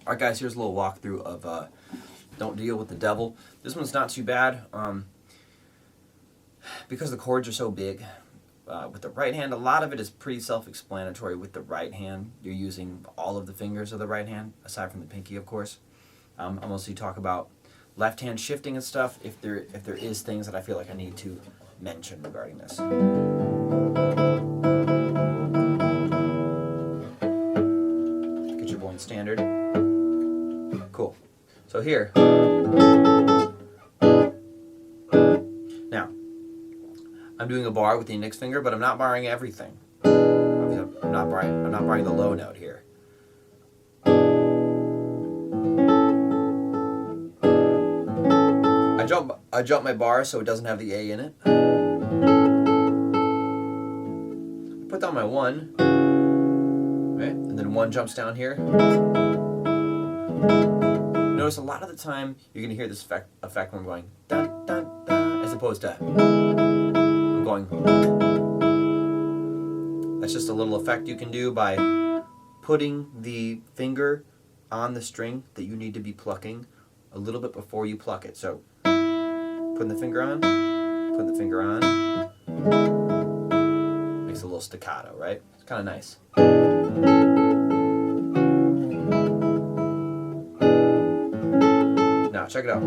Alright guys, here's a little walkthrough of Don't Deal with the Devil. This one's not too bad. Because the chords are so big, with the right hand, a lot of it is pretty self-explanatory. With the right hand, you're using all of the fingers of the right hand, aside from the pinky, of course. I'll mostly talk about left hand shifting and stuff, if there is things that I feel like I need to mention regarding this. Get your boy in standard. Cool. So here. Now, I'm doing a bar with the index finger, but I'm not barring everything. I'm not barring the low note here. I jump my bar so it doesn't have the A in it. I put down my 1, right? And then 1 jumps down here. Notice a lot of the time you're going to hear this effect when I'm going dun, dun, dun, as opposed to I'm going. That's just a little effect you can do by putting the finger on the string that you need to be plucking a little bit before you pluck it. So putting the finger on, makes a little staccato, right? It's kind of nice. Now check it out.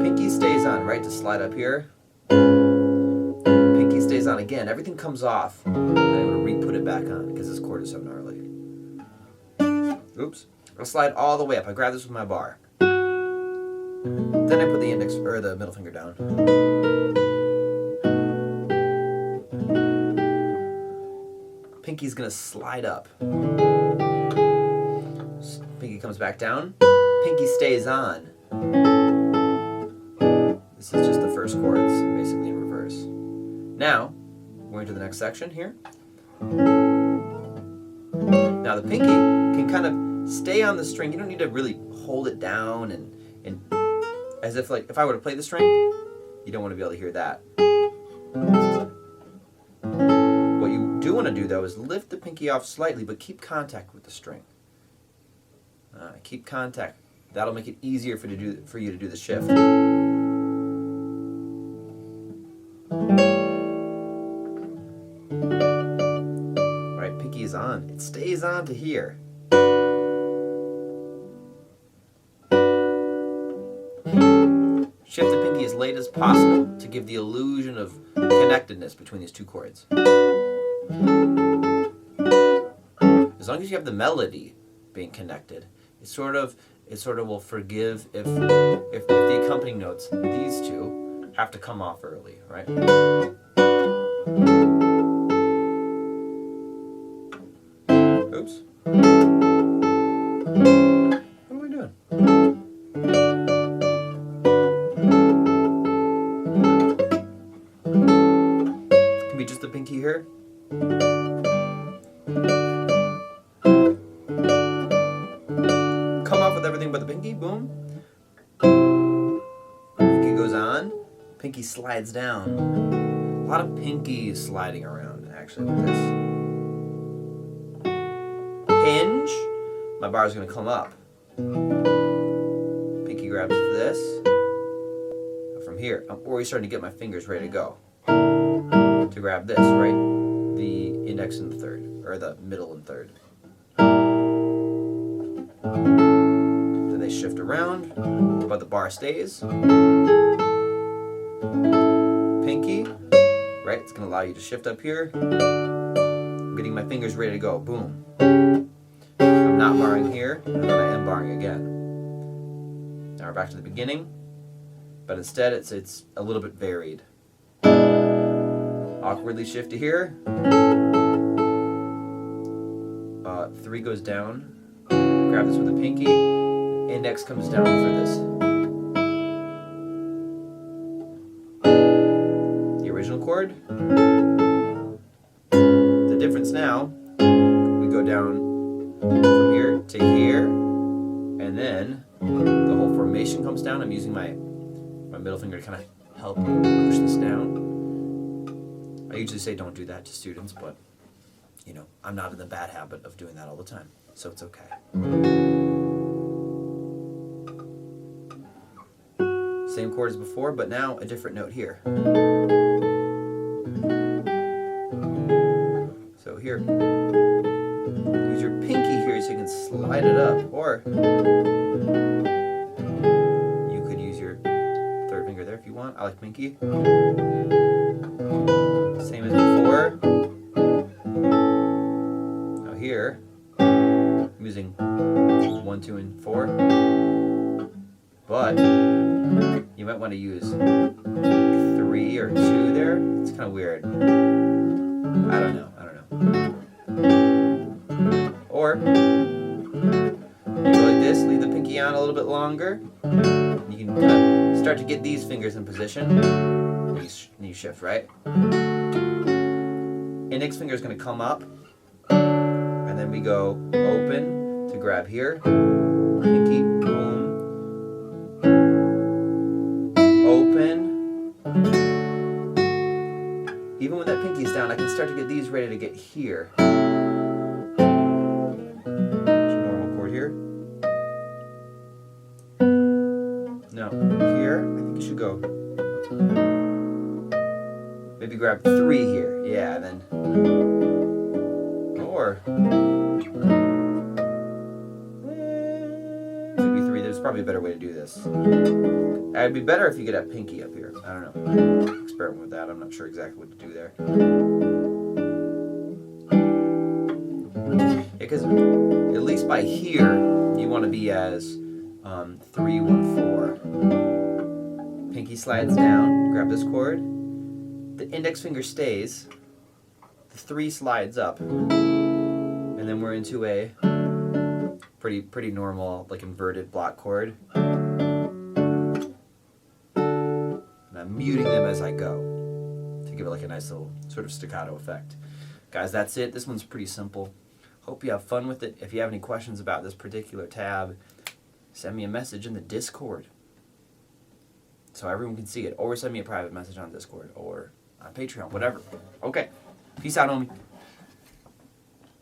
Pinky stays on, right, to slide up here. Pinky stays on again. Everything comes off. And I'm going to re-put it back on because this chord is so gnarly. Oops. I'll slide all the way up. I grab this with my bar. Then I put the index or the middle finger down. Pinky's gonna slide up. Pinky comes back down. Pinky stays on. This is just the first chords, basically in reverse. Now, going to the next section here. Now the pinky can kind of stay on the string. You don't need to really hold it down and as if, like, if I were to play the string, you don't want to be able to hear that. What you do want to do, though, is lift the pinky off slightly, but keep contact with the string. Keep contact. That'll make it easier for you to do the shift. Right, pinky is on. It stays on to here. Shift the pinky as late as possible to give the illusion of connectedness between these two chords. As long as you have the melody being connected, it sort of will forgive if the accompanying notes, these two, have to come off early, right? Oops. What am I doing? Just the pinky here. Come off with everything but the pinky, boom. Pinky goes on, pinky slides down. A lot of pinky is sliding around actually with this. Hinge, my bar is going to come up. Pinky grabs this. From here, I'm already starting to get my fingers ready to go. To grab this, right? The index and the third, or the middle and third. Then they shift around, but the bar stays. Pinky, right? It's going to allow you to shift up here. I'm getting my fingers ready to go. Boom. I'm not barring here, and then I am barring again. Now we're back to the beginning, but instead it's a little bit varied. Awkwardly shift to here. 3 goes down. Grab this with the pinky. Index comes down for this. The original chord. The difference now, we go down from here to here, and then the whole formation comes down. I'm using my middle finger to kind of help push this down. I usually say don't do that to students, but you know, I'm not in the bad habit of doing that all the time, so it's okay. same chord as before, but now a different note here. So here, use your pinky here so you can slide it up, or you could use your third finger there if you want. I like pinky. Same as before. Now here, I'm using 1, 2, and 4, but you might want to use 3 or 2 there. It's kind of weird. I don't know. Or you go like this, leave the pinky on a little bit longer. You can kind of start to get these fingers in position. And you shift, right? Index finger is going to come up, and then we go open to grab here. Pinky, boom. Open. Even when that pinky's down, I can start to get these ready to get here. Normal chord here. No, here, I think you should go. Maybe grab 3 here. Yeah, then. Or maybe 3. There's probably a better way to do this. It'd be better if you could have pinky up here. I don't know. Experiment with that. I'm not sure exactly what to do there. Yeah, because at least by here, you want to be as 3, 1, 4. Pinky slides down. Grab this chord. The index finger stays. The 3 slides up, and then we're into a pretty normal, like inverted block chord. I'm muting them as I go to give it like a nice little sort of staccato effect. Guys, that's it. This one's pretty simple. Hope you have fun with it. If you have any questions about this particular tab, send me a message in the Discord so everyone can see it, or send me a private message on Discord or on Patreon, whatever. Okay, peace out, homie.